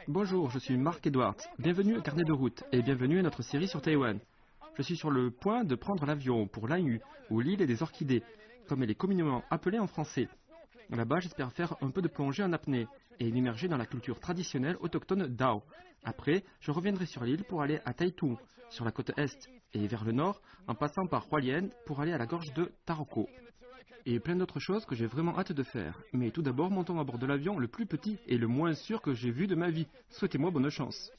Bonjour, je suis Marc Edwards. Bienvenue à Carnet de route et bienvenue à notre série sur Taïwan. Je suis sur le point de prendre l'avion pour Lanhu, ou l'île des orchidées, comme elle est communément appelée en français. Là-bas, j'espère faire un peu de plongée en apnée et m'immerger dans la culture traditionnelle autochtone Dao. Après, je reviendrai sur l'île pour aller à Taitung, sur la côte est, et vers le nord, en passant par Hualien pour aller à la gorge de Taroko. Et plein d'autres choses que j'ai vraiment hâte de faire. Mais tout d'abord, montons à bord de l'avion le plus petit et le moins sûr que j'ai vu de ma vie. Souhaitez-moi bonne chance.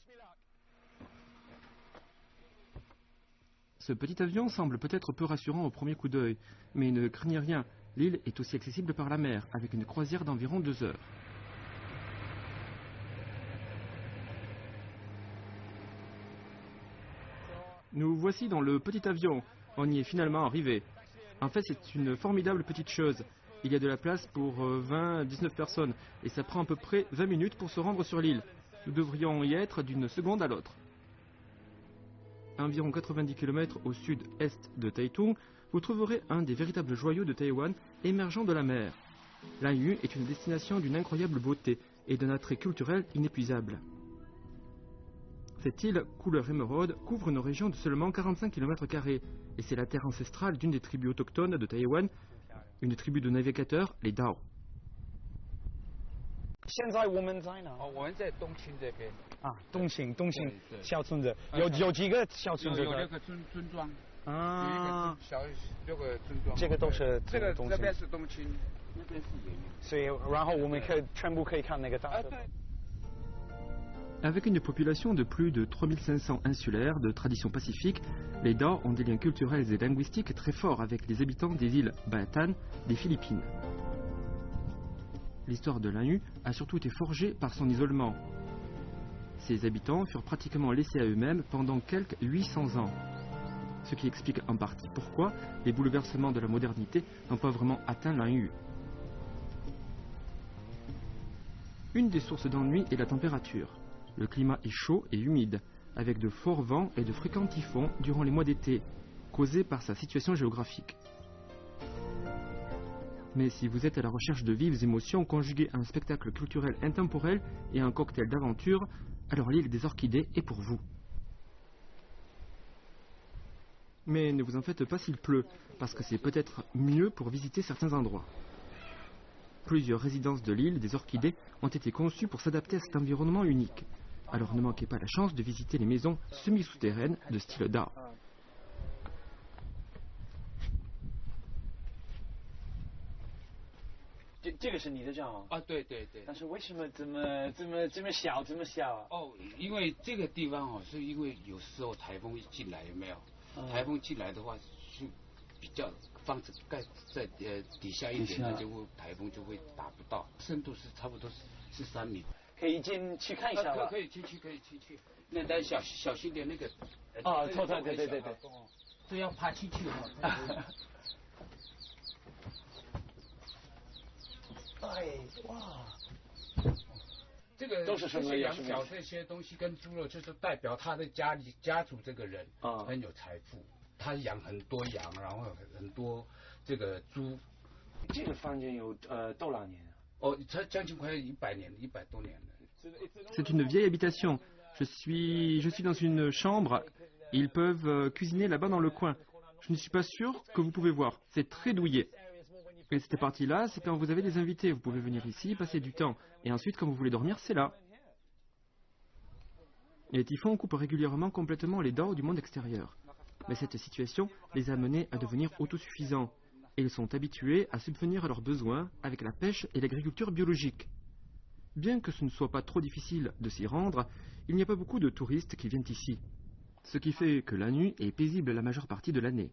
Ce petit avion semble peut-être peu rassurant au premier coup d'œil, mais ne craignez rien, l'île est aussi accessible par la mer, avec une croisière d'environ 2 heures. Nous voici dans le petit avion. On y est finalement arrivé. En fait, c'est une formidable petite chose. Il y a de la place pour 19 personnes et ça prend à peu près 20 minutes pour se rendre sur l'île. Nous devrions y être d'une seconde à l'autre. À environ 90 km au sud-est de Taitung, vous trouverez un des véritables joyaux de Taïwan émergeant de la mer. Lanhu est une destination d'une incroyable beauté et d'un attrait culturel inépuisable. Cette île, couleur émeraude, couvre une région de seulement 45 km² et c'est la terre ancestrale d'une des tribus autochtones de Taïwan, une tribu de navigateurs, les Dao. 现在我们在哪？我们在东青这边啊，东青对小村子，有几个小村子？有6个村庄，啊，有一个小6个村庄。这个都是这个东青这边是东青，那边是原因。所以然后我们全部可以看那个大社。Avec une population de plus de 3500 insulaires de tradition pacifique, les Dao ont des liens culturels et linguistiques très forts avec les habitants des îles Baatan des Philippines. L'histoire de Lanhu a surtout été forgée par son isolement. Ses habitants furent pratiquement laissés à eux-mêmes pendant quelques 800 ans. Ce qui explique en partie pourquoi les bouleversements de la modernité n'ont pas vraiment atteint Lanhu. Une des sources d'ennui est la température. Le climat est chaud et humide, avec de forts vents et de fréquents typhons durant les mois d'été, causés par sa situation géographique. Mais si vous êtes à la recherche de vives émotions conjuguées à un spectacle culturel intemporel et à un cocktail d'aventure, alors l'île des orchidées est pour vous. Mais ne vous en faites pas s'il pleut, parce que c'est peut-être mieux pour visiter certains endroits. Plusieurs résidences de l'île des orchidées ont été conçues pour s'adapter à cet environnement unique. Alors ne manquez pas la chance de visiter les maisons semi-souterraines de style Dao. 这个是你的帐啊，对对对。但是为什么这么小啊？哦，因为这个地方哦，是因为有时候台风进来有没有？台风进来的话是比较房子盖在底下一点，就会台风就会打不到，深度是差不多是3米。可以进去看一下吧？可以进去。那但小心点那个。哦，对。这要爬进去哈。哎，哇！这个都是什么养小这些东西跟猪肉，就是代表他的家族这个人很有财富，他养很多羊，然后很多这个猪。这个房间有多少年？哦，才将近快100年，100多年了。C'est une vieille habitation. Je suis dans une chambre. Ils peuvent cuisiner là-bas dans le coin. Je ne suis pas sûr que vous pouvez voir. C'est très douillet. Et cette partie-là, c'est quand vous avez des invités. Vous pouvez venir ici, passer du temps. Et ensuite, quand vous voulez dormir, c'est là. Les typhons coupent régulièrement complètement les Dao du monde extérieur. Mais cette situation les a menés à devenir autosuffisants et ils sont habitués à subvenir à leurs besoins avec la pêche et l'agriculture biologique. Bien que ce ne soit pas trop difficile de s'y rendre, il n'y a pas beaucoup de touristes qui viennent ici. Ce qui fait que la nuit est paisible la majeure partie de l'année.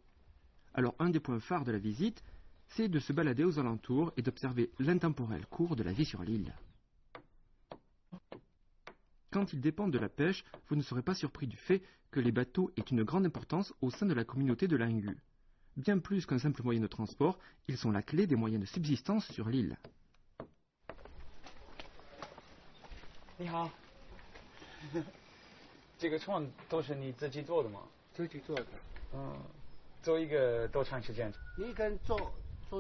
Alors un des points phares de la visite, c'est de se balader aux alentours et d'observer l'intemporel cours de la vie sur l'île. Quand ils dépendent de la pêche, vous ne serez pas surpris du fait que les bateaux aient une grande importance au sein de la communauté de Lanhu. Bien plus qu'un simple moyen de transport, ils sont la clé des moyens de subsistance sur l'île. 你好，这个创都是你自己做的吗？自己做的。嗯，做一个多长时间？你一个人做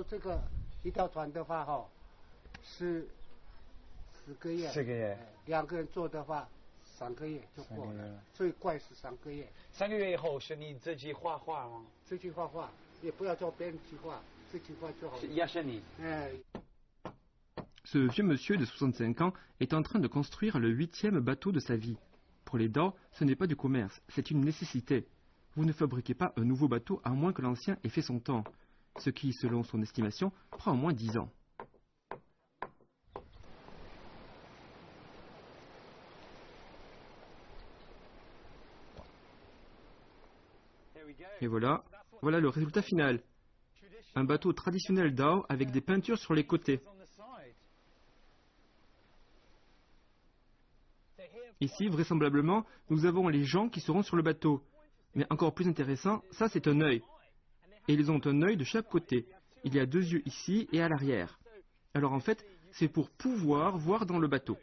这个一条船的话，是10个月。4个月。2个人做的话，3个月就过了。最快是3个月。3个月以后是你自己画画吗？自己画画，也不要叫别人去画，自己画就好了。也是你。Ce vieux monsieur de 65 ans est en train de construire le 8e bateau de sa vie. Pour les Dao, ce n'est pas du commerce, c'est une nécessité. Vous ne fabriquez pas un nouveau bateau à moins que l'ancien ait fait son temps, ce qui, selon son estimation, prend au moins 10 ans. Et voilà le résultat final. Un bateau traditionnel Dao avec des peintures sur les côtés. Ici, vraisemblablement, nous avons les gens qui seront sur le bateau. Mais encore plus intéressant, ça c'est un œil. Et ils ont un œil de chaque côté. Il y a 2 yeux ici et à l'arrière. Alors en fait, c'est pour pouvoir voir dans le bateau.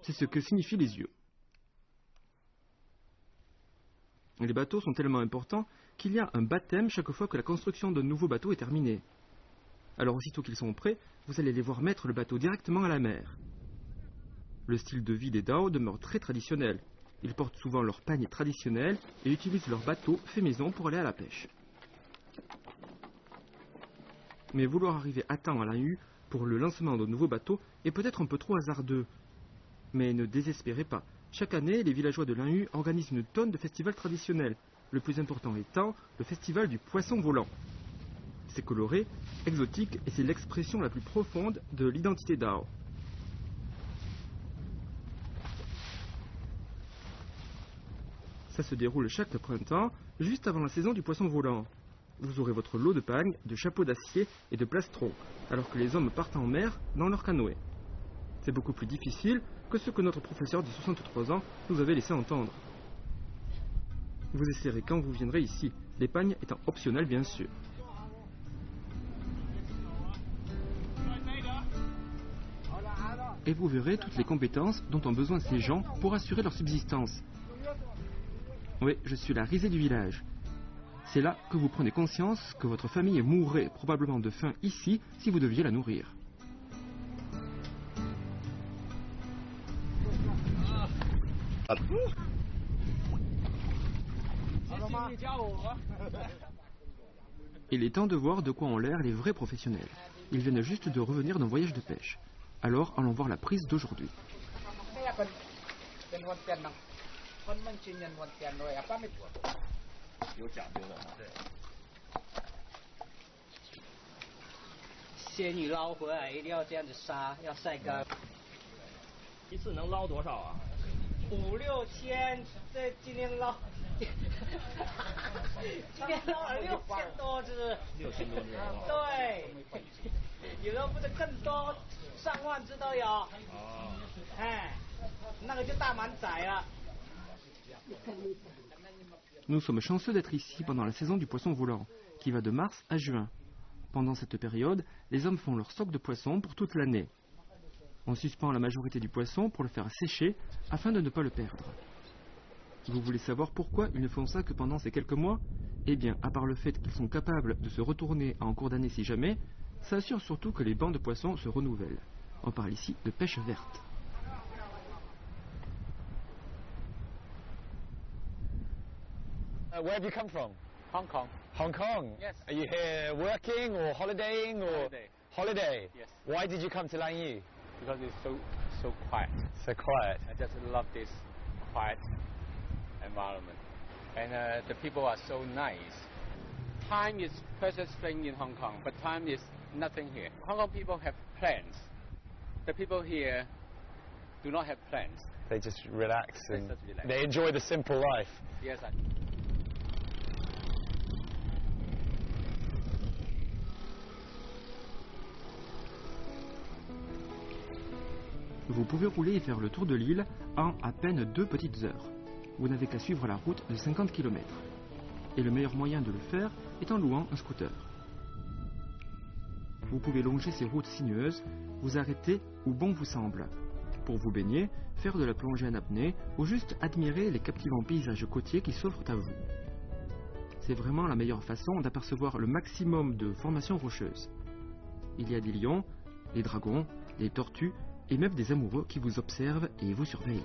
C'est ce que signifient les yeux. Les bateaux sont tellement importants qu'il y a un baptême chaque fois que la construction d'un nouveau bateau est terminée. Alors aussitôt qu'ils sont prêts, vous allez les voir mettre le bateau directement à la mer. Le style de vie des Dao demeure très traditionnel. Ils portent souvent leur panier traditionnel et utilisent leur bateau fait maison pour aller à la pêche. Mais vouloir arriver à temps à Lanhu pour le lancement de nouveaux bateaux est peut-être un peu trop hasardeux. Mais ne désespérez pas. Chaque année, les villageois de Lanhu organisent une tonne de festivals traditionnels, le plus important étant le festival du poisson volant. C'est coloré, exotique et c'est l'expression la plus profonde de l'identité Dao. Ça se déroule chaque printemps, juste avant la saison du poisson volant. Vous aurez votre lot de pagnes, de chapeaux d'acier et de plastrons, alors que les hommes partent en mer dans leur canoë. C'est beaucoup plus difficile que ce que notre professeur de 63 ans nous avait laissé entendre. Vous essaierez quand vous viendrez ici, les pagnes étant optionnelles bien sûr. Et vous verrez toutes les compétences dont ont besoin ces gens pour assurer leur subsistance. Oui, je suis la risée du village. C'est là que vous prenez conscience que votre famille mourrait probablement de faim ici si vous deviez la nourrir. Il est temps de voir de quoi ont l'air les vrais professionnels. Ils viennent juste de revenir d'un voyage de pêche. Alors allons voir la prise d'aujourd'hui. Nous sommes chanceux d'être ici pendant la saison du poisson volant, qui va de mars à juin. Pendant cette période, les hommes font leur stock de poissons pour toute l'année. On suspend la majorité du poisson pour le faire sécher afin de ne pas le perdre. Vous voulez savoir pourquoi ils ne font ça que pendant ces quelques mois? Eh bien, à part le fait qu'ils sont capables de se retourner en cours d'année si jamais, ça assure surtout que les bancs de poissons se renouvellent. On parle ici de pêche verte. Where have you come from? Hong Kong. Hong Kong? Yes. Are you here working or holidaying or? Holiday. Holiday? Yes. Why did you come to Lanhu? Because it's so quiet. So quiet. I just love this quiet environment. And the people are so nice. Time is precious thing in Hong Kong, but time is nothing here. Hong Kong people have plans. The people here do not have plans. They just relax and just relax. they enjoy the simple life. Yes, Vous pouvez rouler et faire le tour de l'île en à peine 2 petites heures. Vous n'avez qu'à suivre la route de 50 km. Et le meilleur moyen de le faire est en louant un scooter. Vous pouvez longer ces routes sinueuses, vous arrêter où bon vous semble. Pour vous baigner, faire de la plongée en apnée ou juste admirer les captivants paysages côtiers qui s'offrent à vous. C'est vraiment la meilleure façon d'apercevoir le maximum de formations rocheuses. Il y a des lions, des dragons, des tortues et même des amoureux qui vous observent et vous surveillent.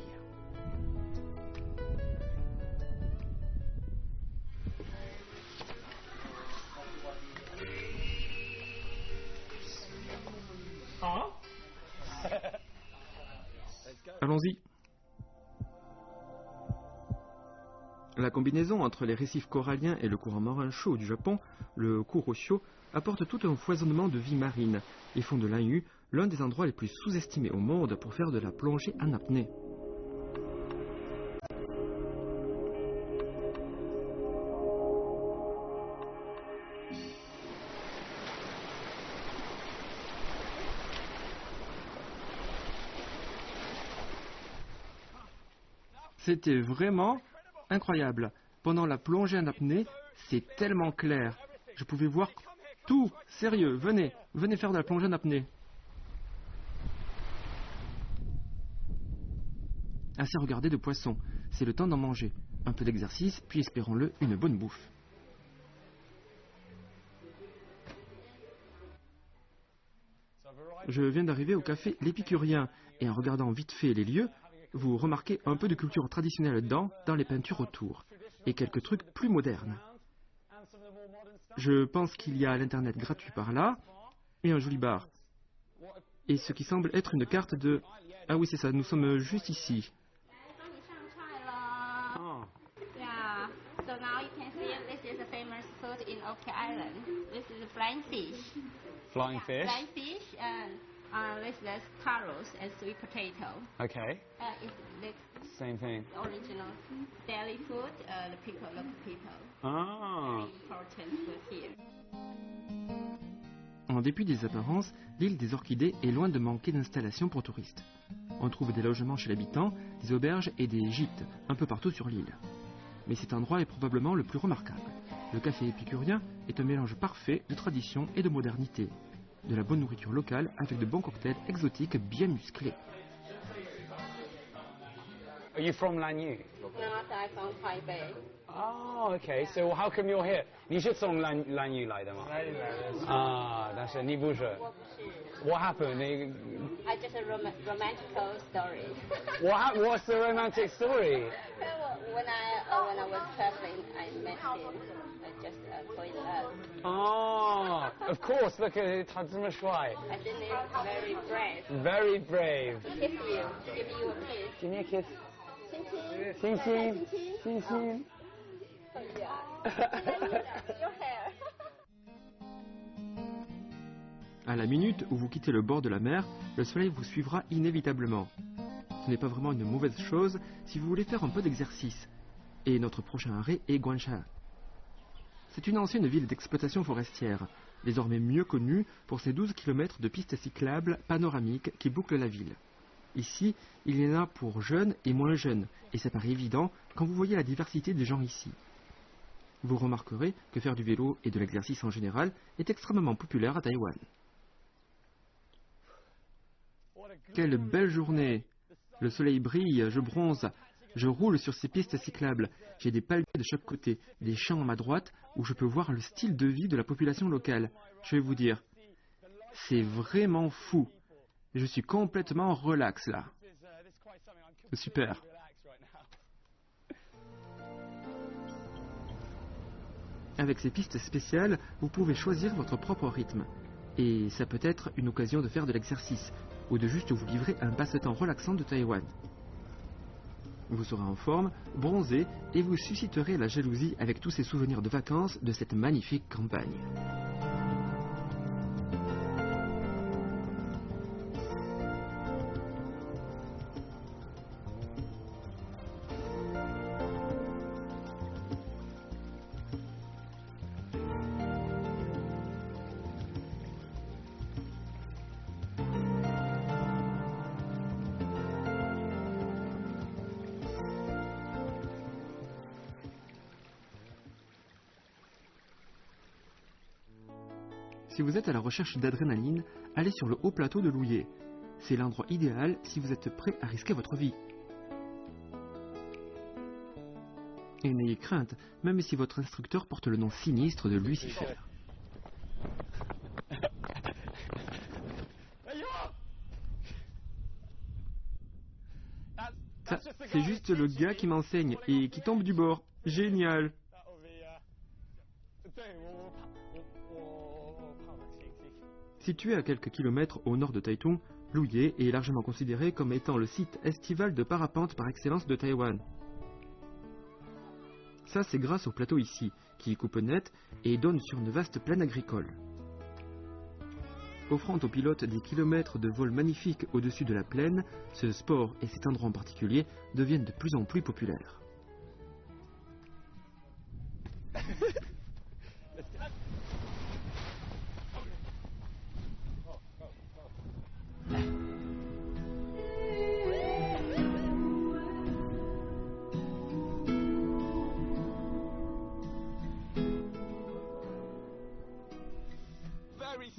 Allons-y. La combinaison entre les récifs coralliens et le courant marin chaud du Japon, le Kuroshio, apporte tout un foisonnement de vie marine et font de Lanhu l'un des endroits les plus sous-estimés au monde pour faire de la plongée en apnée. C'était vraiment incroyable. Pendant la plongée en apnée, c'est tellement clair. Je pouvais voir tout. Sérieux, venez faire de la plongée en apnée. Assez regarder de poissons. C'est le temps d'en manger. Un peu d'exercice, puis espérons-le, une bonne bouffe. Je viens d'arriver au café L'Épicurien et en regardant vite fait les lieux, vous remarquez un peu de culture traditionnelle dedans, dans les peintures autour, et quelques trucs plus modernes. Je pense qu'il y a l'internet gratuit par là, et un joli bar. Et ce qui semble être une carte de... Ah oui, c'est ça, nous sommes juste ici. Yeah, so now you can see this is a famous food in Orchid Island. This is a flying fish. Flying fish? Flying fish and this is taros and sweet potato. Okay. It's the Same thing. original daily food, the people, local people. Ah. Very important food here. En dépit des apparences, l'île des Orchidées est loin de manquer d'installations pour touristes. On trouve des logements chez l'habitant, des auberges et des gîtes un peu partout sur l'île. Mais cet endroit est probablement le plus remarquable. Le café épicurien est un mélange parfait de tradition et de modernité. De la bonne nourriture locale avec de bons cocktails exotiques bien musclés. Are you from Lanhu? No, I'm from Taipei. Oh, okay. So how come you're here? 你是从Lanhu来的吗？啊，但是你不是。我不是。 What happened? I just a romantical story. What's the romantic story? When I was traveling, I met him. I just fell in love. Oh, of course. Look at it. 他这么帅。 I think it's very brave. Very brave. Kiss you, give you a kiss. Give me a kiss. 亲亲，亲亲，亲亲。 Your hair. À la minute où vous quittez le bord de la mer, le soleil vous suivra inévitablement. Ce n'est pas vraiment une mauvaise chose si vous voulez faire un peu d'exercice. Et notre prochain arrêt est Guansha. C'est une ancienne ville d'exploitation forestière, désormais mieux connue pour ses 12 km de pistes cyclables panoramiques qui bouclent la ville. Ici, il y en a pour jeunes et moins jeunes, et ça paraît évident quand vous voyez la diversité des gens ici. Vous remarquerez que faire du vélo et de l'exercice en général est extrêmement populaire à Taïwan. Quelle belle journée! Le soleil brille, je bronze, je roule sur ces pistes cyclables. J'ai des palmiers de chaque côté, des champs à ma droite où je peux voir le style de vie de la population locale. Je vais vous dire, c'est vraiment fou. Je suis complètement relax là. Super. Avec ces pistes spéciales, vous pouvez choisir votre propre rythme. Et ça peut être une occasion de faire de l'exercice, ou de juste vous livrer un passe-temps relaxant de Taïwan. Vous serez en forme, bronzé et vous susciterez la jalousie avec tous ces souvenirs de vacances de cette magnifique campagne. Si vous êtes à la recherche d'adrénaline, allez sur le haut plateau de Louyé. C'est l'endroit idéal si vous êtes prêt à risquer votre vie. Et n'ayez crainte, même si votre instructeur porte le nom sinistre de Lucifer. Ça, c'est juste le gars qui m'enseigne et qui tombe du bord. Génial! Situé à quelques kilomètres au nord de Taitung, Louyé est largement considéré comme étant le site estival de parapente par excellence de Taïwan. Ça, c'est grâce au plateau ici, qui coupe net et donne sur une vaste plaine agricole. Offrant aux pilotes des kilomètres de vol magnifiques au-dessus de la plaine, ce sport et cet endroit en particulier deviennent de plus en plus populaires.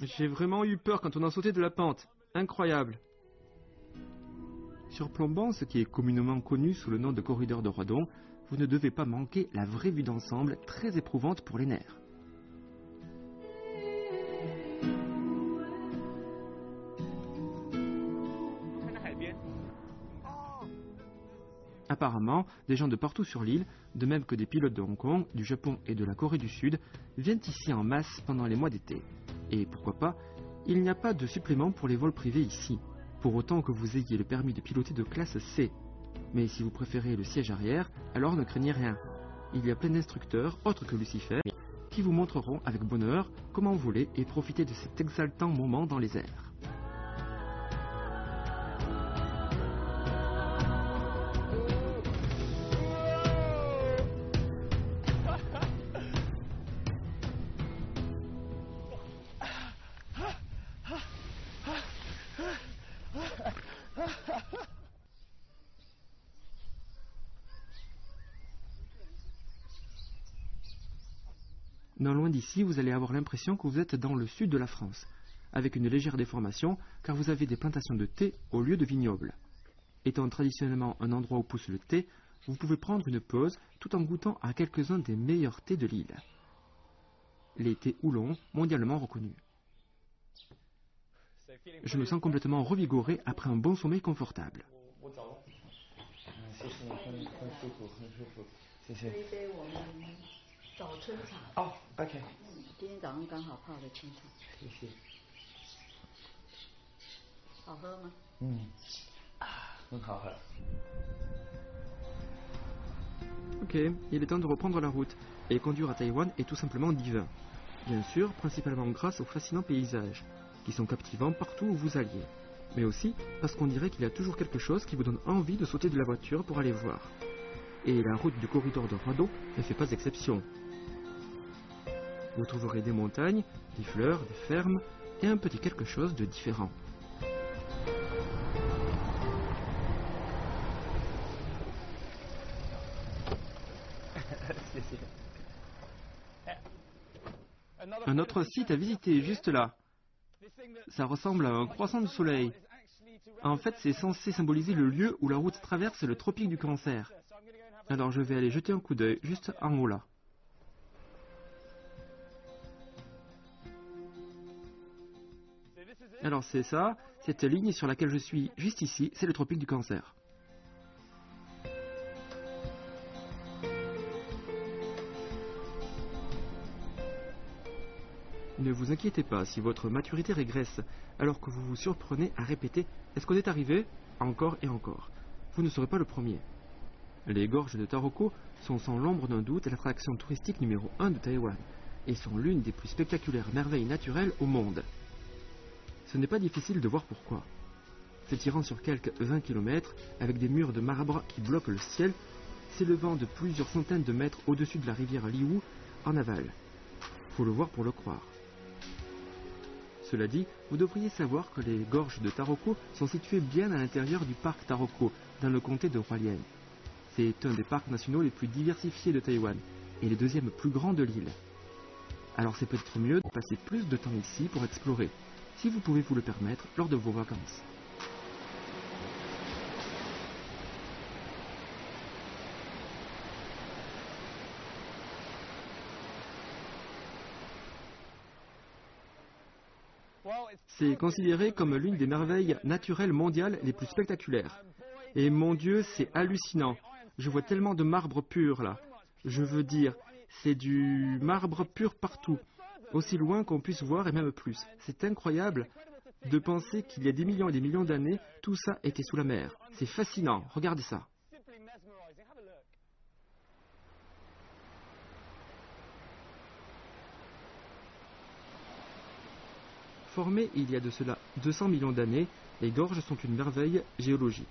J'ai vraiment eu peur quand on a sauté de la pente. Incroyable. Surplombant ce qui est communément connu sous le nom de corridor de Rodong, vous ne devez pas manquer la vraie vue d'ensemble très éprouvante pour les nerfs. Apparemment, des gens de partout sur l'île, de même que des pilotes de Hong Kong, du Japon et de la Corée du Sud, viennent ici en masse pendant les mois d'été. Et pourquoi pas, il n'y a pas de supplément pour les vols privés ici, pour autant que vous ayez le permis de piloter de classe C. Mais si vous préférez le siège arrière, alors ne craignez rien. Il y a plein d'instructeurs, autres que Lucifer, qui vous montreront avec bonheur comment voler et profiter de cet exaltant moment dans les airs. Non loin d'ici, vous allez avoir l'impression que vous êtes dans le sud de la France, avec une légère déformation, car vous avez des plantations de thé au lieu de vignobles. Étant traditionnellement un endroit où pousse le thé, vous pouvez prendre une pause tout en goûtant à quelques-uns des meilleurs thés de l'île. Les thés oolong, mondialement reconnus. Je me sens complètement revigoré après un bon sommeil confortable. Oh, OK. 今天早上刚好泡的清茶。谢谢。好喝吗？很好喝。 Ok, il est temps de reprendre la route, et conduire à Taïwan est tout simplement divin. Bien sûr, principalement grâce aux fascinants paysages, qui sont captivants partout où vous alliez, mais aussi parce qu'on dirait qu'il y a toujours quelque chose qui vous donne envie de sauter de la voiture pour aller voir. Et la route du corridor de Rodong ne fait pas exception. Vous trouverez des montagnes, des fleurs, des fermes et un petit quelque chose de différent. Un autre site à visiter juste là. Ça ressemble à un croissant de soleil. En fait, c'est censé symboliser le lieu où la route traverse le tropique du Cancer. Alors je vais aller jeter un coup d'œil juste en haut là. Alors c'est ça, cette ligne sur laquelle je suis juste ici, c'est le tropique du Cancer. Ne vous inquiétez pas si votre maturité régresse, alors que vous vous surprenez à répéter « Est-ce qu'on est arrivé ?» encore et encore. Vous ne serez pas le premier. Les gorges de Taroko sont sans l'ombre d'un doute l'attraction touristique numéro 1 de Taïwan et sont l'une des plus spectaculaires merveilles naturelles au monde. Ce n'est pas difficile de voir pourquoi. S'étirant sur quelques 20 km, avec des murs de marbre qui bloquent le ciel, s'élevant de plusieurs centaines de mètres au-dessus de la rivière Liu en aval. Faut le voir pour le croire. Cela dit, vous devriez savoir que les gorges de Taroko sont situées bien à l'intérieur du parc Taroko, dans le comté de Hualien. C'est un des parcs nationaux les plus diversifiés de Taïwan et le deuxième plus grand de l'île. Alors c'est peut-être mieux de passer plus de temps ici pour explorer, si vous pouvez vous le permettre lors de vos vacances. C'est considéré comme l'une des merveilles naturelles mondiales les plus spectaculaires. Et mon Dieu, c'est hallucinant. Je vois tellement de marbre pur là. Je veux dire, c'est du marbre pur partout, aussi loin qu'on puisse voir et même plus. C'est incroyable de penser qu'il y a des millions et des millions d'années, tout ça était sous la mer. C'est fascinant, regardez ça. Formées il y a de cela 200 millions d'années, les gorges sont une merveille géologique.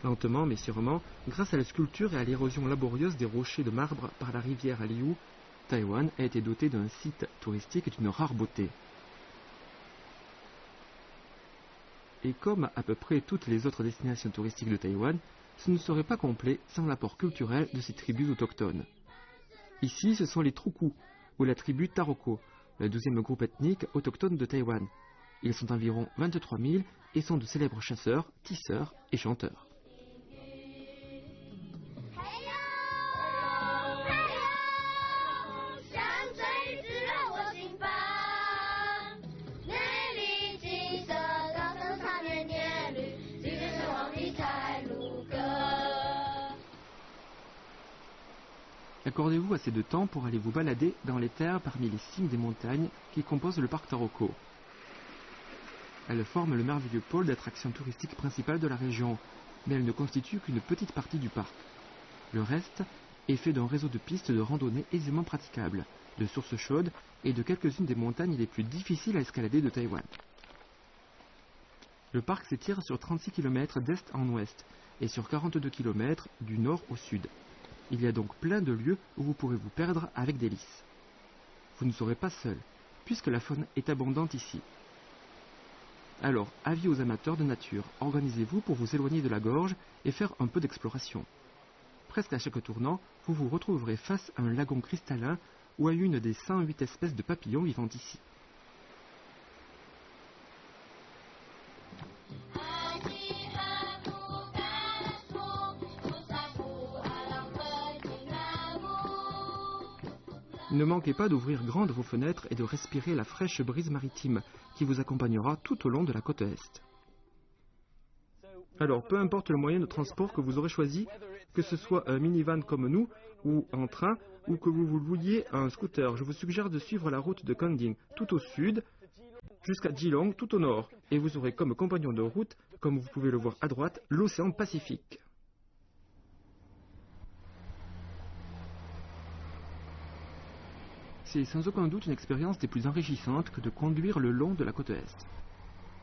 Lentement mais sûrement, grâce à la sculpture et à l'érosion laborieuse des rochers de marbre par la rivière Liu, Taïwan a été doté d'un site touristique d'une rare beauté. Et comme à peu près toutes les autres destinations touristiques de Taïwan, ce ne serait pas complet sans l'apport culturel de ces tribus autochtones. Ici, ce sont les Truku, ou la tribu Taroko, le 12e groupe ethnique autochtone de Taïwan. Ils sont environ 23 000 et sont de célèbres chasseurs, tisseurs et chanteurs. Accordez-vous assez de temps pour aller vous balader dans les terres parmi les cimes des montagnes qui composent le parc Taroko. Elles forment le merveilleux pôle d'attraction touristique principal de la région, mais elles ne constituent qu'une petite partie du parc. Le reste est fait d'un réseau de pistes de randonnée aisément praticables, de sources chaudes et de quelques-unes des montagnes les plus difficiles à escalader de Taïwan. Le parc s'étire sur 36 km d'est en ouest et sur 42 km du nord au sud. Il y a donc plein de lieux où vous pourrez vous perdre avec délice. Vous ne serez pas seul, puisque la faune est abondante ici. Alors, avis aux amateurs de nature, organisez-vous pour vous éloigner de la gorge et faire un peu d'exploration. Presque à chaque tournant, vous vous retrouverez face à un lagon cristallin ou à une des 108 espèces de papillons vivant ici. Ne manquez pas d'ouvrir grandes vos fenêtres et de respirer la fraîche brise maritime qui vous accompagnera tout au long de la côte est. Alors, peu importe le moyen de transport que vous aurez choisi, que ce soit un minivan comme nous, ou un train, ou que vous louiez un scooter, je vous suggère de suivre la route de Kanding tout au sud, jusqu'à Geelong tout au nord, et vous aurez comme compagnon de route, comme vous pouvez le voir à droite, l'océan Pacifique. C'est sans aucun doute une expérience des plus enrichissantes que de conduire le long de la côte est.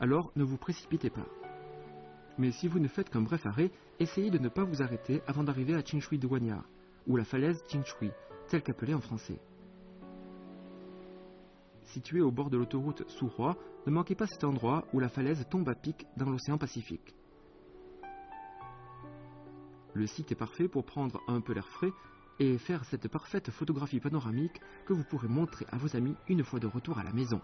Alors, ne vous précipitez pas. Mais si vous ne faites qu'un bref arrêt, essayez de ne pas vous arrêter avant d'arriver à Qingshui de Wanya, ou la falaise Qingshui, telle qu'appelée en français. Située au bord de l'autoroute Suhua, ne manquez pas cet endroit où la falaise tombe à pic dans l'océan Pacifique. Le site est parfait pour prendre un peu l'air frais et faire cette parfaite photographie panoramique que vous pourrez montrer à vos amis une fois de retour à la maison.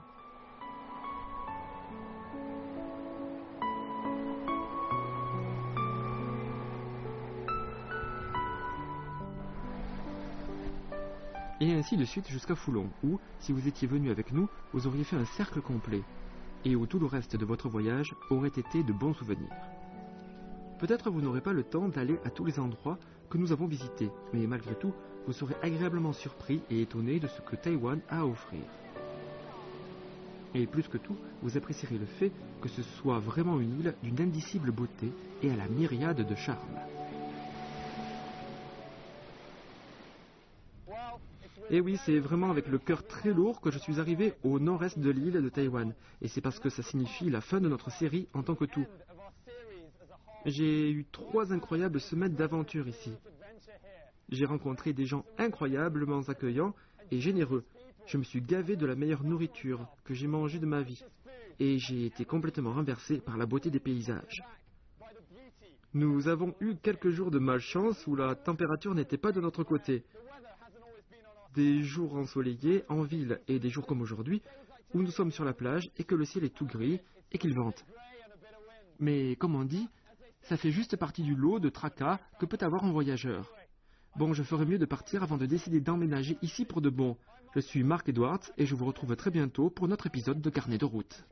Et ainsi de suite jusqu'à Foulon, où, si vous étiez venu avec nous, vous auriez fait un cercle complet, et où tout le reste de votre voyage aurait été de bons souvenirs. Peut-être vous n'aurez pas le temps d'aller à tous les endroits que nous avons visités, mais malgré tout, vous serez agréablement surpris et étonné de ce que Taïwan a à offrir. Et plus que tout, vous apprécierez le fait que ce soit vraiment une île d'une indicible beauté et à la myriade de charme. Et oui, c'est vraiment avec le cœur très lourd que je suis arrivé au nord-est de l'île de Taïwan. Et c'est parce que ça signifie la fin de notre série en tant que tout. J'ai eu 3 incroyables semaines d'aventure ici. J'ai rencontré des gens incroyablement accueillants et généreux. Je me suis gavé de la meilleure nourriture que j'ai mangée de ma vie. Et j'ai été complètement renversé par la beauté des paysages. Nous avons eu quelques jours de malchance où la température n'était pas de notre côté. Des jours ensoleillés en ville et des jours comme aujourd'hui où nous sommes sur la plage et que le ciel est tout gris et qu'il vente. Mais comme on dit, ça fait juste partie du lot de tracas que peut avoir un voyageur. Bon, je ferais mieux de partir avant de décider d'emménager ici pour de bon. Je suis Marc Edwards et je vous retrouve très bientôt pour notre épisode de Carnet de route.